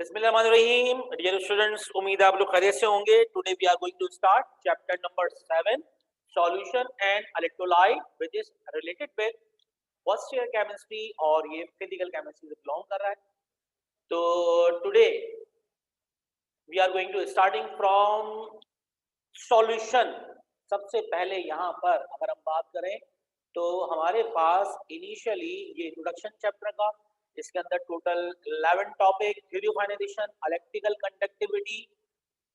बिस्मिल्लाहिर्रहमानिर्रहीम। Dear students, उम्मीद है आप लोग खैरियत से होंगे। Today we are going to start chapter number 7 solution and electrolyte which is related with first year chemistry और ये फिजिकल केमिस्ट्री से बिलोंग कर रहा है। तो today we are going to starting from solution. सबसे पहले यहाँ पर अगर हम बात करें तो हमारे पास इनिशियली ये इंट्रोडक्शन चैप्टर का, इसके अंदर total 11 topic: theory of ionisation, electrical conductivity,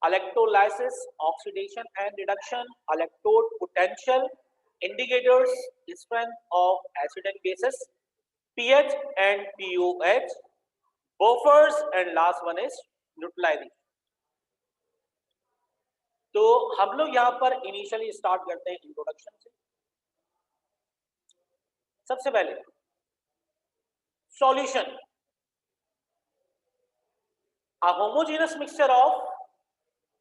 electrolysis, oxidation and reduction, electrode potential, indicators, strength of acid and bases, pH and pOH, buffers and last one is neutralising. तो हम लोग यहां पर initially start करते हैं इंट्रोडक्शन से। सबसे पहले solution, a homogeneous mixture of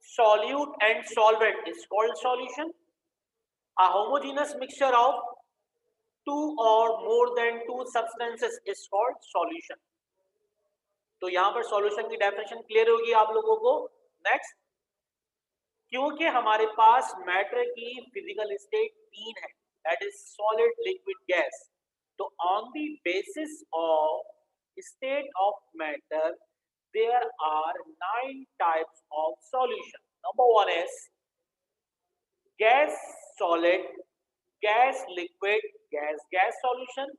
solute and solvent is called solution. A homogeneous mixture of two or more than two substances is called solution. तो यहां पर सॉल्यूशन की डेफिनेशन क्लियर होगी आप लोगों को। नेक्स्ट, क्योंकि हमारे पास मैटर की फिजिकल स्टेट तीन है, that is solid, liquid, gas. तो on the basis of state of matter there are 9 types of solution. Number 1 is gas solid, gas liquid, gas solution,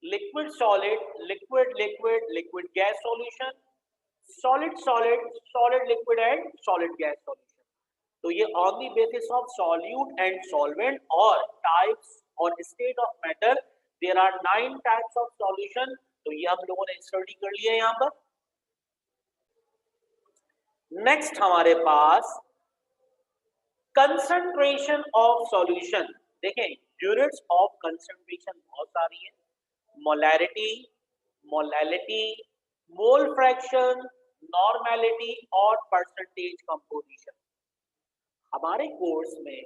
liquid solid, liquid liquid, liquid gas solution, solid solid, solid liquid and solid gas solution. तो ये on the basis of solute and solvent और types और state of matter there are 9 types of solution. तो ये हम लोगों ने study कर लिया है यहाँ पर। नेक्स्ट हमारे पास कंसंट्रेशन ऑफ सॉल्यूशन। देखें, यूनिट्स ऑफ कंसंट्रेशन बहुत सारी है: molarity, molality, mole fraction, normality और परसेंटेज कंपोजिशन। हमारे कोर्स में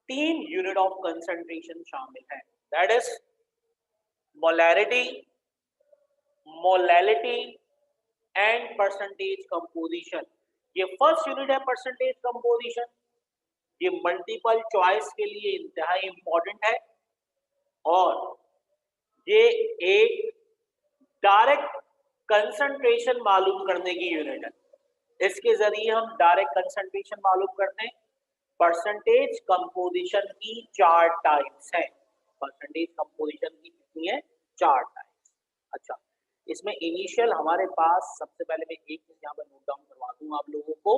3 यूनिट ऑफ कंसंट्रेशन शामिल है, that is molarity, molality and percentage composition. ये फर्स्ट यूनिट है परसेंटेज कंपोजिशन। ये मल्टीपल चॉइस के लिए इंतहाई इंपॉर्टेंट है और ये एक डायरेक्ट कंसंट्रेशन मालूम करने की यूनिट है। इसके जरिए हम डायरेक्ट कंसंट्रेशन मालूम करते हैं। परसेंटेज कंपोजिशन की 4 टाइप्स हैं। परसेंटेज कंपोजिशन की कितनी है? 4 टाइप्स। अच्छा, इसमें इनिशियल हमारे पास सबसे पहले मैं एक चीज यहाँ पर नोट डाउन करवा दूं आप लोगों को।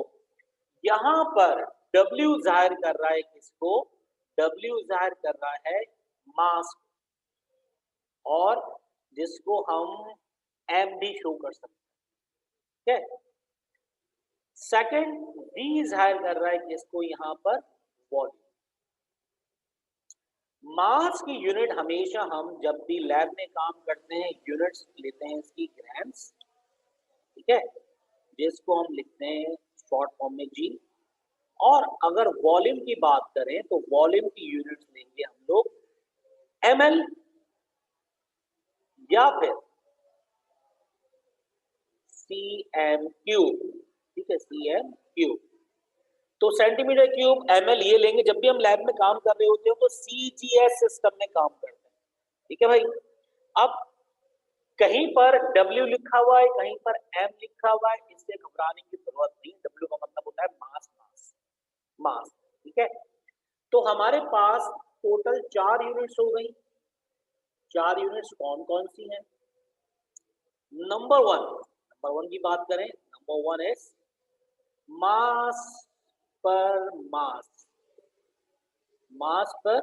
यहाँ पर W जाहिर कर रहा है किसको? W जाहिर कर रहा है मास, और जिसको हम M भी शो कर सकते हैं। सेकंड, V जाहिर कर रहा है किसको? यहाँ पर वॉल्यूम। मास की यूनिट हमेशा हम जब भी लैब में काम करते हैं यूनिट्स लेते हैं इसकी ग्राम्स, ठीक है, जिसको हम लिखते हैं शॉर्ट फॉर्म में G। और अगर वॉल्यूम की बात करें तो वॉल्यूम की यूनिट्स लेंगे हम लोग ml या फिर cm क्यूब, ठीक है, cm क्यूब। तो सेंटीमीटर क्यूब, ml ये लेंगे जब भी हम लैब में काम कर रहे होते हैं तो CGS सिस्टम में काम करते हैं, ठीक है भाई। अब कहीं पर W लिखा हुआ है, कहीं पर M लिखा हुआ है, इससे घबराने की जरूरत नहीं। W का मतलब होता है मास, मास, मास, ठीक है। तो हमारे पास टोटल 4 यूनिट्स हो गई। 4 यूनिट्स कौन कौन सी हैं? नंबर वन की बात करें, number 1 is mass per mass, mass per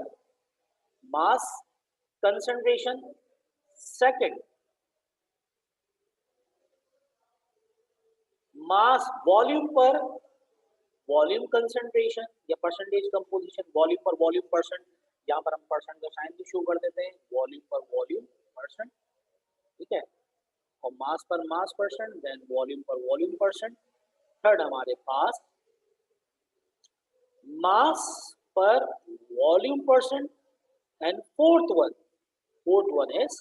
mass concentration. Second, mass volume per volume concentration या percentage composition. Volume per volume percent, यहाँ पर हम परसेंट का साइन भी शो कर देते हैं, वॉल्यूम पर वॉल्यूम परसेंट, ठीक है। और mass per mass percent, then volume per volume percent. Third हमारे पास mass per volume percent, and fourth one is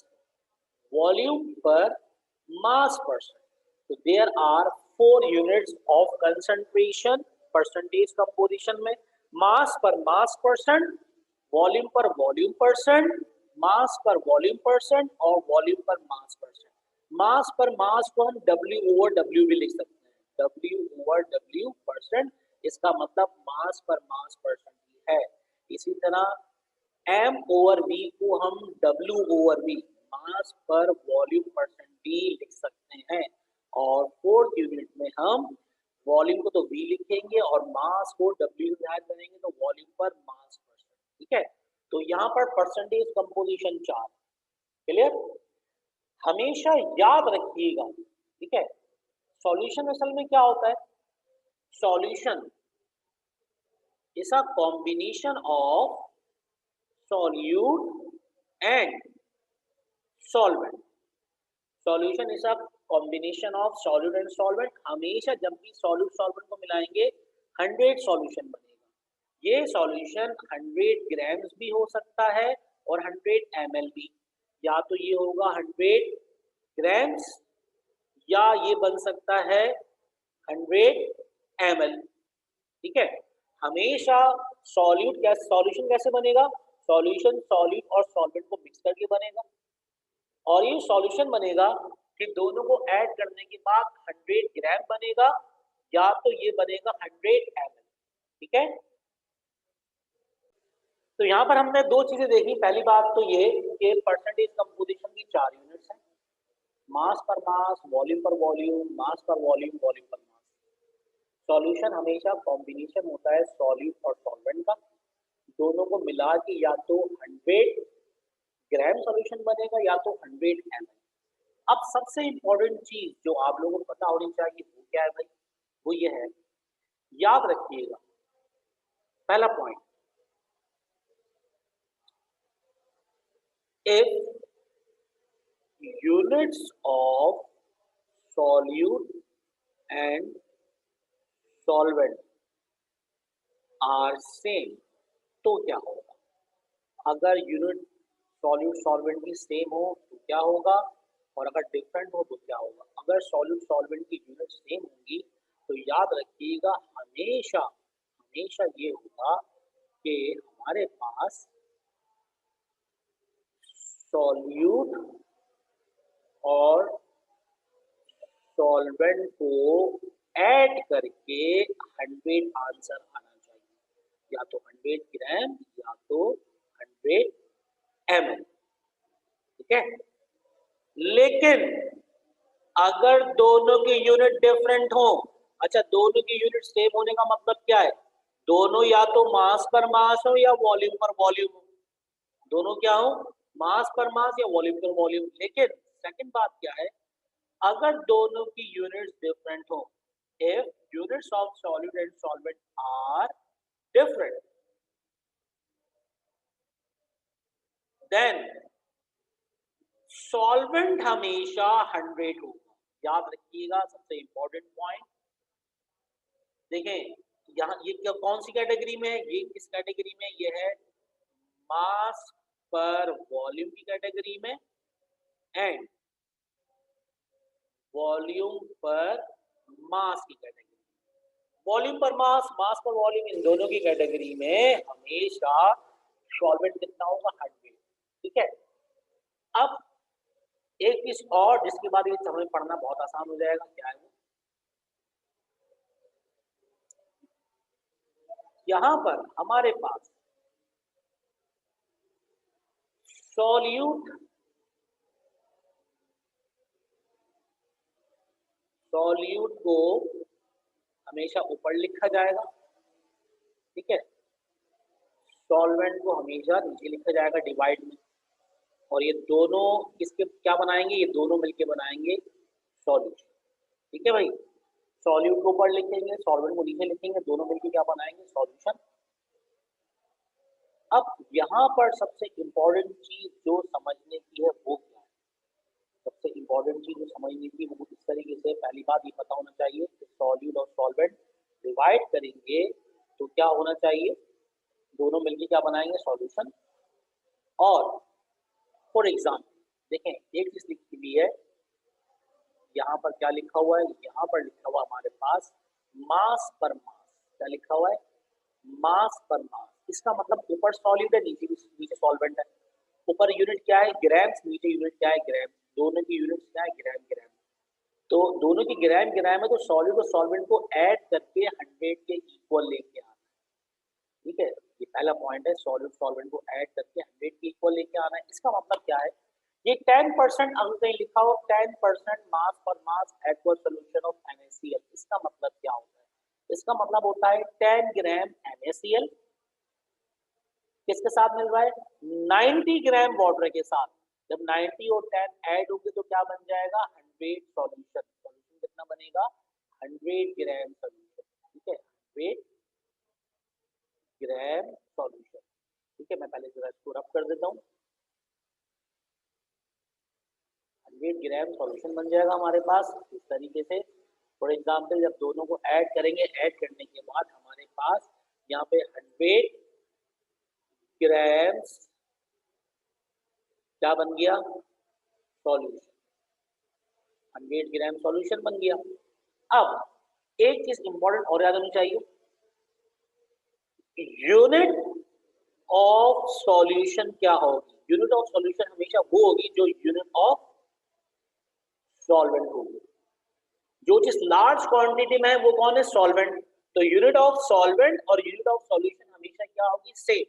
volume per mass percent. There are आर 4 units of concentration percentage composition में, mass per mass percent, volume per volume percent, mass per volume percent और volume per mass percent. Mass per मास को हम W/W भी लिख सकते हैं, W/W percent, इसका मतलब मास पर मास परसेंट है। इसी तरह M/V को हम W/V मास पर वॉल्यूम परसेंट भी लिख सकते हैं। और फोर्थ यूनिट में हम वॉल्यूम को तो V लिखेंगे और मास को W ऐड करेंगे तो वॉल्यूम पर मास परसेंट। ठीक है, तो यहाँ पर परसेंटेज कंपोजिशन 4। क्लियर? हमेशा याद रखिएगा, ठीक है, सॉल्यूशन असल में क्या होता है? Solution is a combination of solute and solvent. Solution is a combination of solute and solvent. हमेशा जब भी solute solvent को मिलाएंगे 100 solution बनेगा। ये solution 100 ग्राम्स भी हो सकता है और 100 ml भी, या तो ये होगा 100 ग्राम्स या ये बन सकता है 100 ml। ठीक है, हमेशा सॉल्यूशन कैसे बनेगा? सॉल्यूशन सॉल्यूट और सॉल्वेंट को मिक्स करके बनेगा, और ये सॉल्यूशन बनेगा कि दोनों को ऐड करने के बाद 100 ग्राम बनेगा या तो ये बनेगा 100 ml। ठीक है, तो यहाँ पर हमने दो चीजें देखी। पहली बात तो ये कि परसेंटेज कंपोजिशन की 4 यूनिट्स हैं, मास पर मास, वॉल्यूम पर वॉल्यूम, मास पर वॉल्यूम, वॉल्यूम पर मास। सॉल्यूशन हमेशा कॉम्बिनेशन होता है सॉल्यूट और सॉल्वेंट का, दोनों को मिला के या तो 100 ग्राम सॉल्यूशन बनेगा या तो 100 ml। अब सबसे इंपॉर्टेंट चीज जो आप लोगों को पता होनी चाहिए वो क्या है भाई? वो ये है, याद रखिएगा, पहला point, if units of solute and solvent are same तो क्या होगा? अगर यूनिट सॉल्यूट सॉल्वेंट की सेम हो तो क्या होगा, और अगर डिफरेंट हो तो क्या होगा? अगर सॉल्यूट सॉल्वेंट की यूनिट सेम होंगी तो याद रखिएगा हमेशा हमेशा ये होगा कि हमारे पास सॉल्यूट और सॉल्वेंट को ऐड करके 100 आंसर आना चाहिए, या तो 100 ग्राम या तो 100 ml। ठीक है, लेकिन अगर दोनों की यूनिट डिफरेंट हो, अच्छा दोनों की यूनिट सेम होने का मतलब क्या है? दोनों या तो मास पर मास हो या वॉल्यूम पर वॉल्यूम हो, दोनों क्या हो? मास पर मास या वॉल्यूम पर वॉल्यूम। लेकिन सेकंड बात क्या है, अगर दोनों की यूनिट्स डिफरेंट हो, if units of solute and solvent are different, then solvent हमेशा 100 होगा। याद रखिएगा, सबसे इंपॉर्टेंट पॉइंट। देखें यहाँ ये कौन सी कैटेगरी में है? ये किस कैटेगरी में? ये है मास पर वॉल्यूम की कैटेगरी में एंड वॉल्यूम पर मास की कैटेगरी। वॉल्यूम पर मास, मास पर वॉल्यूम, इन दोनों की कैटेगरी में हमेशा सॉल्वेंट कितना होगा? 100। ठीक है, अब एक चीज और जिसके बाद ये हमें पढ़ना बहुत आसान हो जाएगा, क्या है वो? यहां पर हमारे पास सॉल्यूट सॉल्यूट को हमेशा ऊपर लिखा जाएगा, ठीक है, सॉल्वेंट को हमेशा नीचे लिखा जाएगा डिवाइड में, और ये दोनों किसके क्या बनाएंगे? ये दोनों मिलके बनाएंगे सॉल्यूशन। ठीक है भाई, सॉल्यूट को ऊपर लिखेंगे, सॉल्वेंट को नीचे लिखेंगे, दोनों मिलके क्या बनाएंगे? सॉल्यूशन। अब यहाँ पर सबसे इंपॉर्टेंट चीज जो समझने की है वो क्या है? सबसे इंपॉर्टेंट चीज जो समझने की वो इस तरीके से, पहली बात ये पता होना चाहिए कि सॉल्यूट और सॉल्वेंट डिवाइड करेंगे तो क्या होना चाहिए? दोनों मिलके क्या बनाएंगे? सॉल्यूशन। और फॉर एग्जाम्पल देखें, एक चीज लिखी हुई है यहाँ पर क्या लिखा हुआ है, यहाँ पर लिखा हुआ हमारे पास मास पर मास। क्या लिखा हुआ है, मास पर मास। इसका मतलब ऊपर सॉलिड है, नीचे नीचे सॉल्वेंट है। ऊपर यूनिट क्या है, ग्राम्स, नीचे यूनिट क्या है, ग्राम। दोनों की यूनिट क्या है, ग्राम ग्राम। तो दोनों की ग्राम ग्राम है, तो सॉलिड और सॉल्वेंट को ऐड करके 100 के इक्वल लेके आना। ठीक है, ये पहला पॉइंट है, सॉलिड सॉल्वेंट को ऐड करके 100 के इक्वल लेके आना है। इसका मतलब क्या है, ये 10% अगर कहीं लिखा हो 10% मास per mass aqueous solution of NaCl, इसका मतलब क्या होता है, इसका मतलब होता है 10 ग्राम NaCl किसके साथ मिल रहा है, 90 ग्राम वाटर के साथ। जब 90 और 10 ऐड होंगे तो क्या बन जाएगा, 100 सॉल्यूशन। सॉल्यूशन कितना बनेगा, 100 ग्राम सॉल्यूशन। ठीक है, 100 ग्राम सॉल्यूशन। ठीक है, मैं पहले जरा इसको रब कर देता हूँ। 100 ग्राम सॉल्यूशन बन जाएगा हमारे पास इस तरीके से। फॉर एग्जाम्पल जब दोनों को ऐड करेंगे, ऐड करने के बाद हमारे पास यहाँ पे 100 ग्राम्स क्या बन गया, सॉल्यूशन। 100 ग्राम सॉल्यूशन बन गया। अब एक चीज इंपॉर्टेंट और याद होनी चाहिए, यूनिट ऑफ सॉल्यूशन क्या होगी, यूनिट ऑफ सॉल्यूशन हमेशा वो होगी जो यूनिट ऑफ सॉल्वेंट होगी। जो जिस लार्ज क्वांटिटी में है वो कौन है, सॉल्वेंट। तो यूनिट ऑफ सॉल्वेंट और यूनिट ऑफ सॉल्यूशन हमेशा क्या होगी, सेम।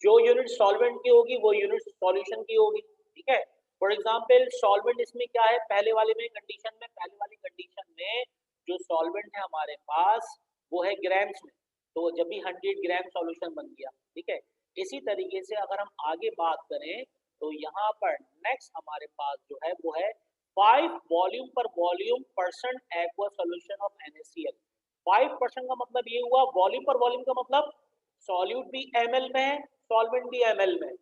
जो यूनिट सॉल्वेंट की होगी वो यूनिट सॉल्यूशन की होगी। ठीक है, फॉर एग्जांपल सॉल्वेंट इसमें क्या है, पहले वाले में कंडीशन में, पहले वाली कंडीशन में जो सॉल्वेंट है हमारे पास वो है ग्राम्स में, तो जब भी 100 ग्राम सॉल्यूशन बन गया। ठीक है, इसी तरीके से अगर हम आगे बात करें तो यहाँ पर नेक्स्ट हमारे पास जो है वो है 5 volume per volume percent aqua solution of NaCl। 5% का मतलब ये हुआ, वॉल्यूम पर वॉल्यूम का मतलब सॉल्यूट भी ml में है, सॉल्वेंट भी ml में,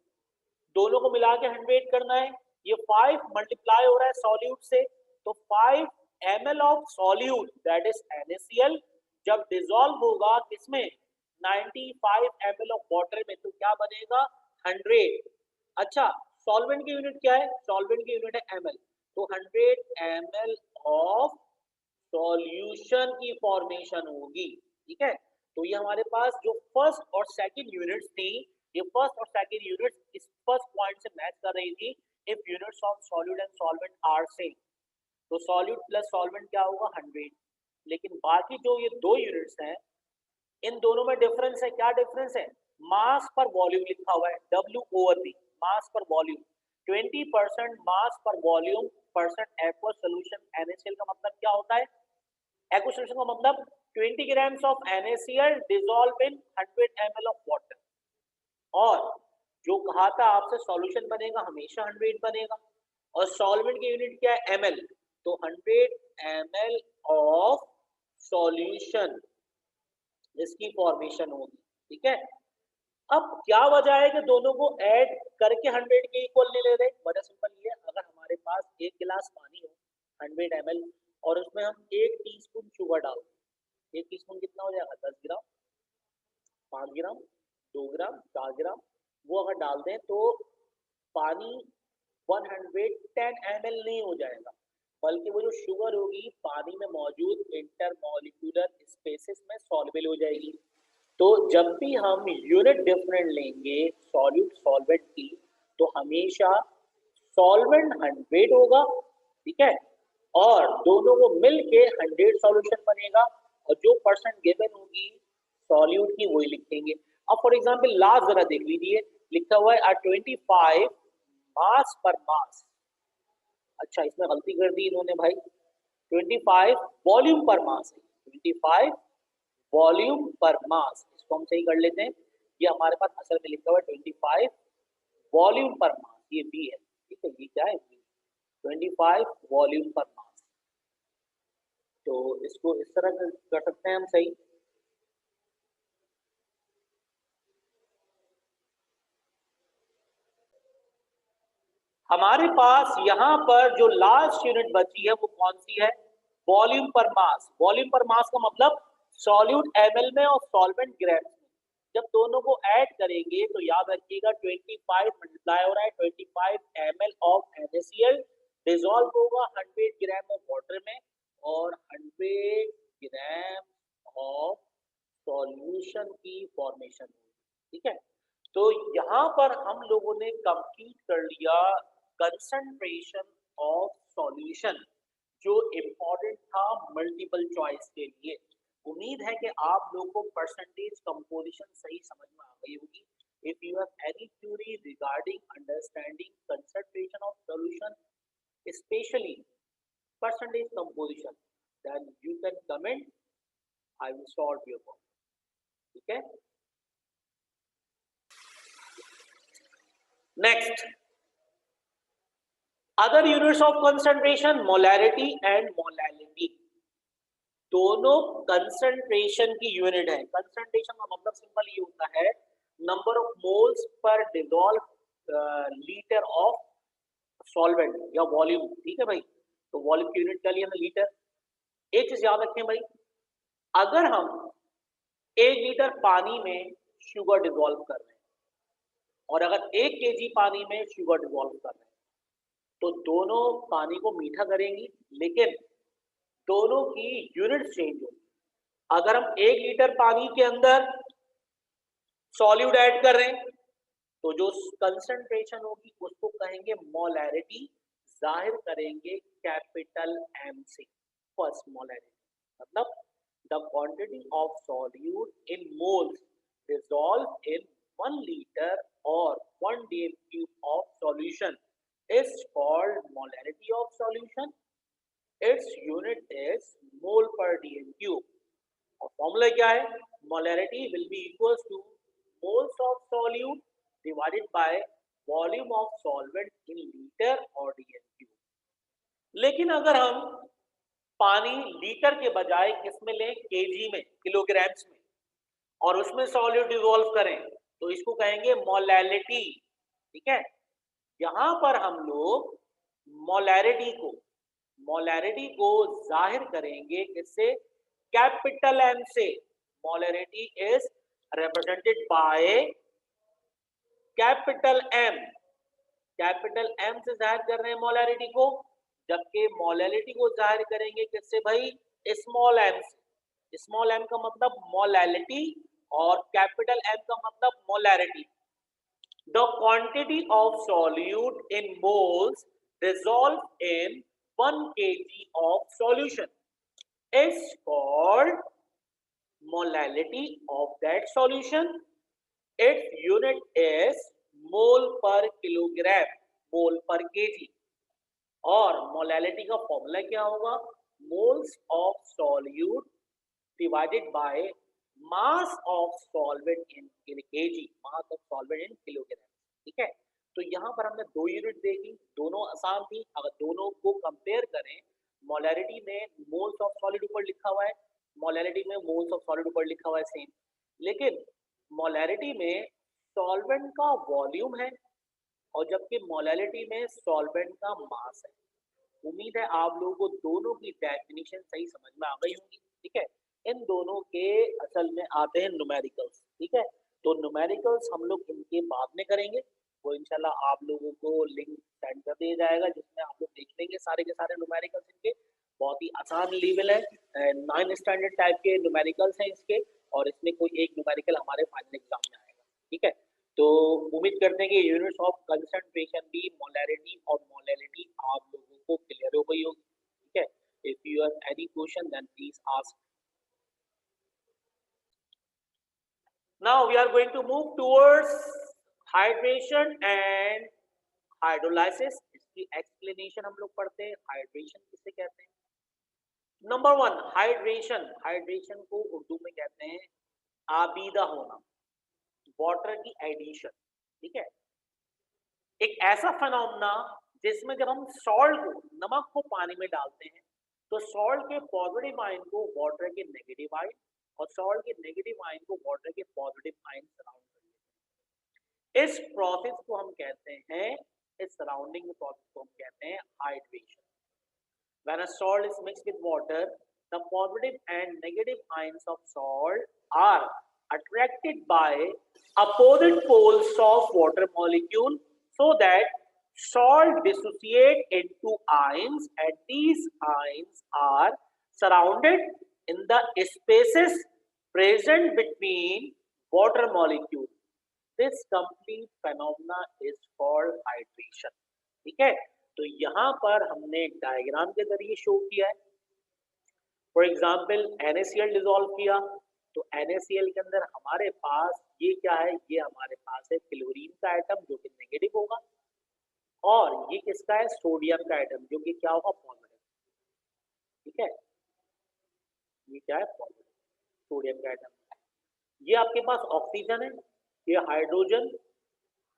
दोनों को मिला के 100 करना है। ये 5 मल्टीप्लाई हो रहा है सॉल्यूट से, तो 5 ml of solute that is NaCl जब डिसॉल्व होगा किसमें, 95 ml ऑफ वाटर में, तो क्या बनेगा, 100। अच्छा, सॉल्वेंट की यूनिट क्या है, सॉल्वेंट की यूनिट है ml, तो 100 ml ऑफ सॉल्यूशन की फॉर्मेशन होगी। ठीक है, तो ये हमारे पास जो फर्स्ट और सेकंड यूनिट्स थी, ये फर्स्ट और सेकंड यूनिट्स इस फर्स्ट पॉइंट से मैच कर रही थी, if units of solute and solvent are same. तो सॉल्यूट प्लस सॉल्वेंट क्या होगा, 100। लेकिन बाकी जो ये दो यूनिट्स हैं, इन दोनों में डिफरेंस है। क्या डिफरेंस है, मास पर वॉल्यूम लिखा हुआ है, W/V, मास पर वॉल्यूम। 20% मास per volume percent aqueous solution NaCl का मतलब क्या होता है, एक्वस सोल्यूशन का मतलब 20 grams of NaCl dissolve in 100 ml of water. और जो कहा था आपसे, सॉल्यूशन बनेगा हमेशा 100 बनेगा, और सॉल्वेंट की यूनिट क्या है, ml, तो 100 ml ऑफ सॉल्यूशन इसकी फॉर्मेशन होगी। ठीक है, अब क्या वजह है कि दोनों को ऐड करके 100 के इक्वल नहीं ले रहे, वजह सिंपल ये है, अगर हमारे पास एक गिलास पानी हो 100 ml और उसमें हम 1 टीस्पून शुगर डाल, 1 टीस्पून कितना हो जाएगा, 10 ग्राम, 5 ग्राम, 2 ग्राम, 4 ग्राम, वो अगर डाल दें तो पानी 110 ml नहीं हो जाएगा, बल्कि वो जो शुगर होगी पानी में मौजूद इंटरमॉलिक्यूलर स्पेसेस में सॉल्युबल हो जाएगी। तो जब भी हम यूनिट डिफरेंट लेंगे सॉल्यूट सॉल्वेंट की, तो हमेशा सॉल्वेंट 100 होगा। ठीक है, और दोनों को मिलके 100 सॉल्यूशन बनेगा, और जो परसेंट गिवन होगी सॉल्यूट की वही लिखेंगे। अब फॉर एग्जांपल लास्ट जरा देख लीजिए, लिखा हुआ है 25 मास पर मास। अच्छा, इसमें गलती कर दी इन्होंने भाई, 25 वॉल्यूम पर मास है, 25 वॉल्यूम पर मास, इसको हम सही कर लेते हैं। ये हमारे पास असल में लिखा हुआ है 25 वॉल्यूम पर मास, ये बी है। ठीक है, ये क्या है, 25 वॉल्यूम पर मास। तो इसको इस तरह कर सकते हैं हम सही। हमारे पास यहाँ पर जो लास्ट यूनिट बची है वो कौन सी है, वॉल्यूम पर मास। वॉल्यूम पर मास का मतलब सॉल्यूट ml में और सॉल्वेंट ग्राम्स में। जब दोनों को ऐड करेंगे तो याद रखिएगा 25 मल्टीप्लाई हो रहा है 25 ml ऑफ NaCl डिसॉल्व होगा 100 ग्राम ऑफ वाटर में और 100 ग्राम ऑफ सॉल्यूशन की फॉर्मेशन होगी। ठीक है, तो यहाँ पर हम लोगों ने कंप्लीट कर लिया कंसंट्रेशन ऑफ सॉल्यूशन, जो इम्पोर्टेंट था मल्टीपल चॉइस के लिए। उम्मीद है कि आप लोगों को परसेंटेज कंपोजिशन सही समझ में आ गई होगी। If you have any Curie regarding understanding concentration of solution, especially percentage composition, then you can comment, I will solve your problem. ठीक है, next other units of concentration, molarity and molality, दोनों concentration की unit है। Concentration का मतलब simple ये होता है number of moles per dissolve litre of solvent या वॉल्यूम। ठीक है भाई, तो वॉल्यूम की यूनिट क्या लिया हमने, लीटर। एक चीज याद रखें भाई, अगर हम 1 लीटर पानी में शुगर डिसॉल्व कर रहे हैं और अगर 1 केजी पानी में शुगर डिसॉल्व कर रहे हैं, तो दोनों पानी को मीठा करेंगी, लेकिन दोनों की यूनिट चेंज होगी। अगर हम 1 लीटर पानी के अंदर सॉल्यूट ऐड कर रहे हैं, तो जो कंसंट्रेशन होगी उसको कहेंगे मोलैरिटी, जाहिर करेंगे कैपिटल एम से, फर्स्ट मोलैरिटी। मतलब the quantity of solute in moles dissolved in 1 liter or 1 dm cube of solution is called molarity of solution. Its unit is mole per dm cube. और formula क्या है, molarity will be equals to moles of solute divided by volume of solvent in liter or dm cube. लेकिन अगर हम पानी litre के बजाय किसमें लें, केजी में, किलोग्राम्स में, और उसमें सॉल्यूट डिसॉल्व करें, तो इसको कहेंगे मोलैलिटी। ठीक है, यहां पर हम लोग मोलैरिटी को जाहिर करेंगे किससे, कैपिटल एम से। Molarity is represented by capital M. Capital M से जाहिर कर रहे हैं मोलैरिटी को, जबकि मोलैलिटी को जाहिर करेंगे किससे भाई, स्मॉल एम से। स्मॉल एम का मतलब मोलैलिटी और कैपिटल एम का मतलब molarity. The quantity of solute in moles dissolved in 1 kg of solution is called molality of that solution. Its unit is mole per kilogram, mole per kg। और molality का formula क्या होगा, moles of solute divided by mass of solvent in KG, mass of solvent in kilogram. ठीक है, तो यहाँ पर हमने 2 यूनिट देखी, दोनों आसान थी। अगर दोनों को कंपेयर करें, मोलैरिटी में मोल्स ऑफ सॉलिड ऊपर लिखा हुआ है, मोलैलिटी में मोल्स ऑफ सॉलिड ऊपर लिखा हुआ है सेम, लेकिन मोलैरिटी में सॉल्वेंट का वॉल्यूम है और जबकि मोलैलिटी में सॉल्वेंट का मास है। उम्मीद है आप लोगों को दोनों की डेफिनेशन सही समझ में आ गई होगी। ठीक है, इन दोनों के असल में आते हैं न्यूमेरिकल्स। ठीक है, तो न्यूमेरिकल्स हम लोग इनके बाद में करेंगे, वो इंशाल्लाह आप लोगों को लिंक सेंड कर दिया जाएगा, जिसमें आप लोग देख लेंगे सारे के सारे न्यूमेरिकल्स इनके। बहुत ही आसान लेवल है, 9 स्टैंडर्ड टाइप के न्यूमेरिकल्स हैं इसके, और इसमें कोई एक न्यूमेरिकल हमारे फाइनल एग्जाम में आएगा। ठीक है, तो उम्मीद करते हैं कि यूनिट्स ऑफ कंसंट्रेशन भी, मोलैरिटी और मोलैलिटी आप लोगों को क्लियर हो गई होगी। ठीक है, if you have any question then please ask. Now we are going to move towards hydration and hydrolysis। इसकी एक्सप्लेनेशन हम लोग पढ़ते हैं, हाइड्रेशन किसे कहते हैं। Number 1, hydration. हाइड्रेशन को उर्दू में कहते हैं आबीदा होना, वाटर की एडिशन। ठीक है, एक ऐसा फिनोमेना जिसमें जब हम सॉल्ट को, नमक को पानी में डालते हैं, तो सॉल्ट के पॉजिटिव आयन को वाटर के नेगेटिव आयन और सॉल्ट के नेगेटिव आयन को वाटर के पॉजिटिव आयन सराउंड कर लेते हैं। इस प्रोसेस को हम कहते हैं, इस सराउंडिंग प्रोसेस को हम कहते हैं hydration. When a salt is mixed with water, the positive and negative ions of salt are attracted by opposite poles of water molecule, so that Salt dissociate into ions, and these ions are surrounded in the spaces present between water molecules. This complete phenomena is called hydration. ठीक है, तो यहाँ पर हमने diagram के जरिए show किया है. फॉर एग्जाम्पल NaCl डिजोल्व किया, तो NaCl के अंदर हमारे पास ये क्या है, ये हमारे पास है क्लोरीन का एटम जो कि नेगेटिव होगा, और ये किसका है, सोडियम का एटम जो कि क्या होगा, पॉजिटिव. ठीक है, ये क्या है, पॉजिटिव सोडियम का एटम. ये आपके पास ऑक्सीजन है, ये हाइड्रोजन,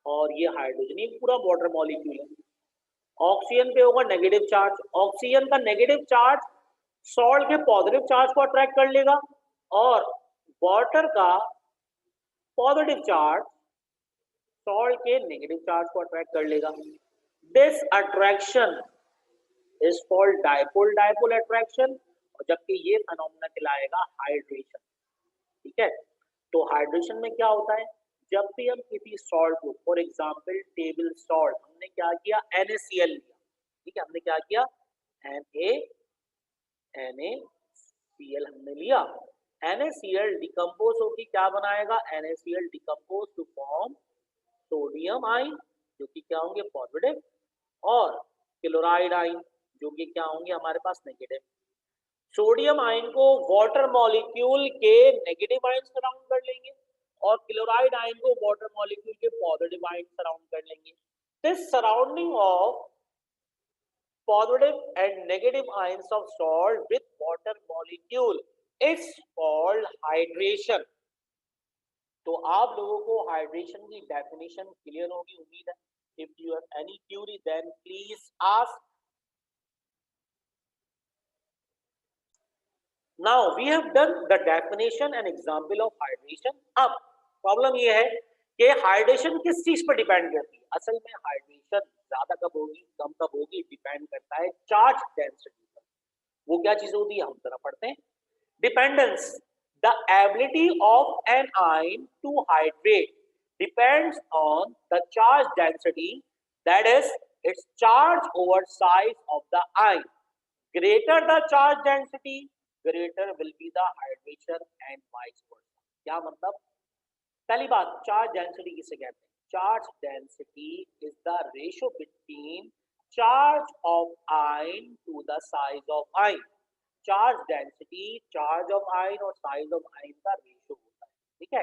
और ये हाइड्रोजन, ये पूरा वाटर मॉलिक्यूल है. ऑक्सीजन पे होगा नेगेटिव चार्ज, ऑक्सीजन का नेगेटिव चार्ज सॉल्ट के पॉजिटिव चार्ज को अट्रैक्ट कर लेगा, और वाटर का पॉजिटिव चार्ज सॉल्ट के नेगेटिव चार्ज को अट्रैक्ट कर लेगा. This attraction is called dipole dipole attraction, और जबकि ये फिनोमेना कहलाएगा हाइड्रेशन. ठीक है, तो हाइड्रेशन में क्या होता है, जब भी हम किसी सॉल्ट को, फॉर एग्जांपल टेबल सॉल्ट, हमने क्या किया, NaCl लिया. ठीक है, हमने क्या किया, NaCl हमने लिया. NaCl डिकम्पोज होकर क्या बनाएगा, NaCl decompose to form sodium ion जो कि क्या होंगे, पॉजिटिव, और क्लोराइड आयन जो कि क्या होंगे हमारे पास, नेगेटिव. सोडियम आयन को वाटर मॉलिक्यूल के नेगेटिव आयन सराउंड कर लेंगे, और क्लोराइड आयन को वाटर मॉलिक्यूल के पॉजिटिव आयन सराउंड कर लेंगे. This surrounding of positive and negative ions of salt with water molecule is called hydration. तो आप लोगों को हाइड्रेशन की डेफिनेशन क्लियर होगी उम्मीद है. If you have any query then please ask. Now we have done the definition and example of hydration. अब problem ये है कि हाइड्रेशन किस चीज पर डिपेंड करती है. असल में हाइड्रेशन ज्यादा कब होगी, कम कब होगी, डिपेंड करता है चार्ज डेंसिटी पर. वो क्या चीज होती है, हम जरा पढ़ते हैं. Dependence, the ability of an ion to hydrate depends on the charge density, that is its charge over size of the ion. Greater the charge density, greater will be the hydration and vice versa. क्या मतलब, पहली बात, charge density किसे कहते हैं. Charge density is the ratio between charge of ion to the size of ion. Charge density, charge of ion और size of ion का ratio होता है. ठीक है,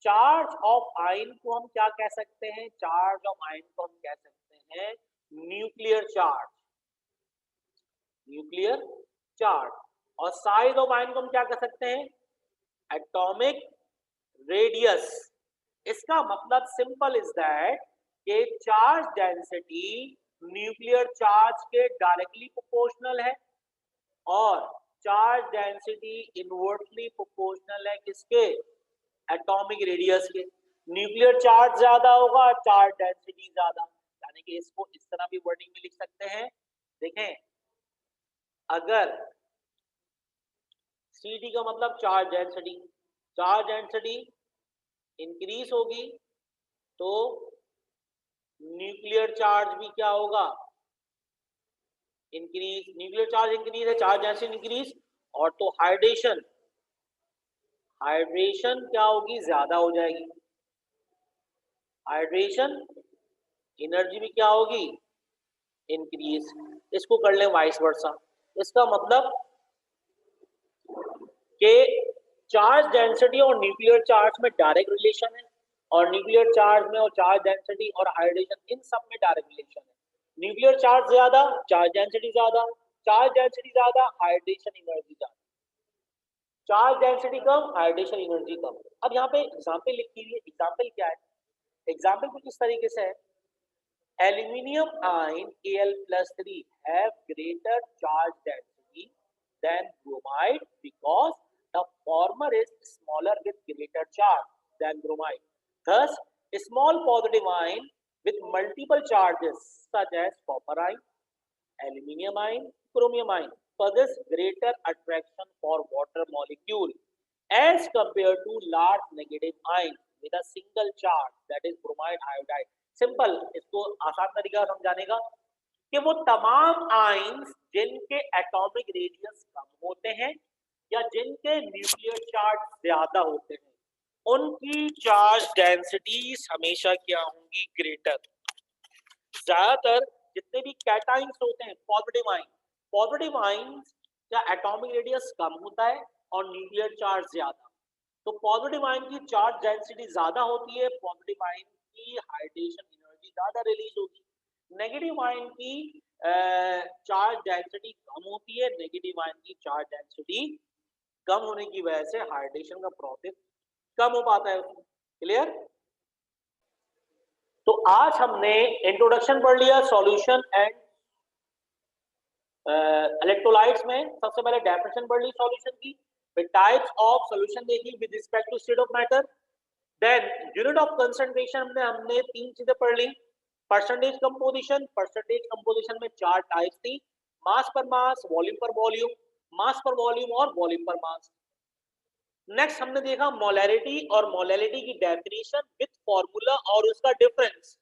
चार्ज ऑफ आयन को हम क्या कह सकते हैं, चार्ज ऑफ आयन को हम कह सकते हैं न्यूक्लियर चार्ज, न्यूक्लियर चार्ज. और साइज ऑफ आयन को हम क्या कह सकते हैं, एटॉमिक रेडियस. इसका मतलब सिंपल इज दैट कि चार्ज डेंसिटी न्यूक्लियर चार्ज के डायरेक्टली प्रोपोर्शनल है, और चार्ज डेंसिटी इनवर्सली प्रोपोर्शनल है किसके, एटॉमिक रेडियस के. न्यूक्लियर चार्ज ज्यादा होगा, चार्ज डेंसिटी ज्यादा. यानी कि इसको इस तरह भी वर्डिंग में लिख सकते हैं. देखें, अगर CD का मतलब charge density, charge density increase होगी तो न्यूक्लियर चार्ज भी क्या होगा, इंक्रीज. न्यूक्लियर चार्ज इंक्रीज है, चार्ज डेंसिटी इंक्रीज, और तो हाइड्रेशन, हाइड्रेशन क्या होगी, ज्यादा हो जाएगी. हाइड्रेशन एनर्जी भी क्या होगी, इंक्रीज. इसको कर ले वाइस वर्सा. इसका मतलब कि चार्ज डेंसिटी और न्यूक्लियर चार्ज में डायरेक्ट रिलेशन है, और न्यूक्लियर चार्ज में और चार्ज डेंसिटी और हाइड्रेशन इन सब में डायरेक्ट रिलेशन है. न्यूक्लियर चार्ज ज्यादा, चार्ज डेंसिटी ज्यादा, चार्ज डेंसिटी ज्यादा, हाइड्रेशन एनर्जी ज्यादा. चार्ज डेंसिटी कम, हाइड्रेशन एनर्जी कम. अब यहाँ पे एग्जांपल लिखी हुई है. एग्जांपल क्या है, एग्जांपल कुछ इस तरीके से है. Aluminium ion Al+3 have greater charge density than bromide because the former is smaller with greater charge than bromide. Thus, a small positive ion with multiple charges such as copper ion, aluminium ion, chromium ion possess greater attraction for water molecule as compared to large negative ions with a single charge, that is bromide iodide. Simple, इसको आसान तरीका समझाने का कि वो तमाम ions जिनके atomic radius कम होते हैं या जिनके न्यूक्लियर चार्ज ज्यादा होते हैं, उनकी चार्ज डेंसिटीज हमेशा क्या होंगी, ग्रेटर। ज्यादातर जितने भी कैटाइंस होते हैं, पॉजिटिव आइंस का एटॉमिक रेडियस कम होता है और न्यूक्लियर चार्ज ज्यादा। तो पॉजिटिव आयन की चार्ज डेंसिटी ज्यादा होती है, पॉजिटिव आयन की हाइड्रेशन एनर्जी ज्यादा रिलीज होगी। नेगेटिव आयन की चार्ज डेंसिटी कम होती है, नेगेटिव आयन की चार्ज डेंसिटी कम होने की वजह से हाइड्रेशन का प्रोसेस कम हो पाता है। क्लियर? तो आज हमने इंट्रोडक्शन पढ़ लिया सॉल्यूशन एंड इलेक्ट्रोलाइट्स में। सबसे पहले डेफिनेशन पढ़ ली सॉल्यूशन की, फिर टाइप्स ऑफ सॉल्यूशन देखी with respect to state of matter, then unit of concentration में हमने तीन चीजें पढ़ ली। परसेंटेज कंपोजिशन में चार टाइप्स थी, मास पर मास, वॉल्यूम पर वॉल्यूम, मास पर वॉल्यूम और वॉल्यूम पर मास। नेक्स्ट हमने देखा मोलैरिटी और मोलैलिटी की डेफिनेशन विद फॉर्मूला और उसका डिफरेंस।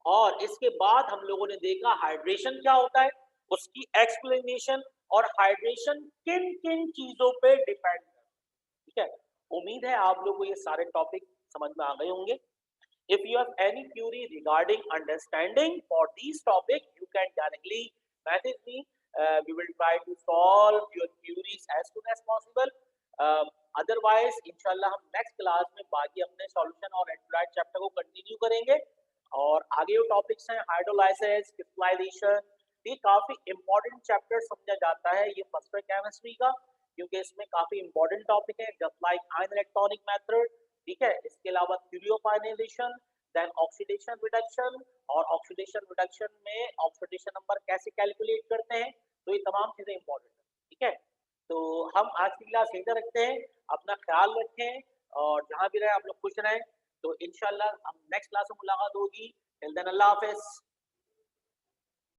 और इसके बाद हम लोगों ने देखा हाइड्रेशन क्या होता है, उसकी एक्सप्लेनेशन, और हाइड्रेशन किन किन चीजों पे डिपेंड है। ठीक है, उम्मीद है आप लोगों को ये सारे टॉपिक समझ में आ गए होंगे। If you have any query regarding understanding for these topics, you can directly message me. We will try to solve your queries as soon as possible. Otherwise, इंशाल्लाह हम नेक्स्ट क्लास में बाकी अपने सॉल्यूशन और एंड्रॉइड चैप्टर को continue करेंगे। और आगे जो टॉपिक्स हैं हाइड्रोलाइसिस, क्रिस्टलाइजेशन, ये काफी इंपॉर्टेंट चैप्टर समझा जाता है ये फर्स्ट ईयर केमिस्ट्री का, क्योंकि इसमें काफी इंपॉर्टेंट टॉपिक है, just like ion electronic method. ठीक है, इसके अलावा theory of ionization, then oxidation reduction, और ऑक्सीडेशन रिडक्शन में ऑक्सीडेशन नंबर कैसे कैलकुलेट करते हैं, तो ये तमाम चीजें इंपॉर्टेंट है। ठीक है, तो हम आज की क्लास यहीं तक रखते हैं, अपना ख्याल रखें और जहां भी रहे आप लोग खुश रहें। तो इंशाल्लाह हम नेक्स्ट क्लास में मुलाकात होगी। टिल देन अल्लाह हाफिज।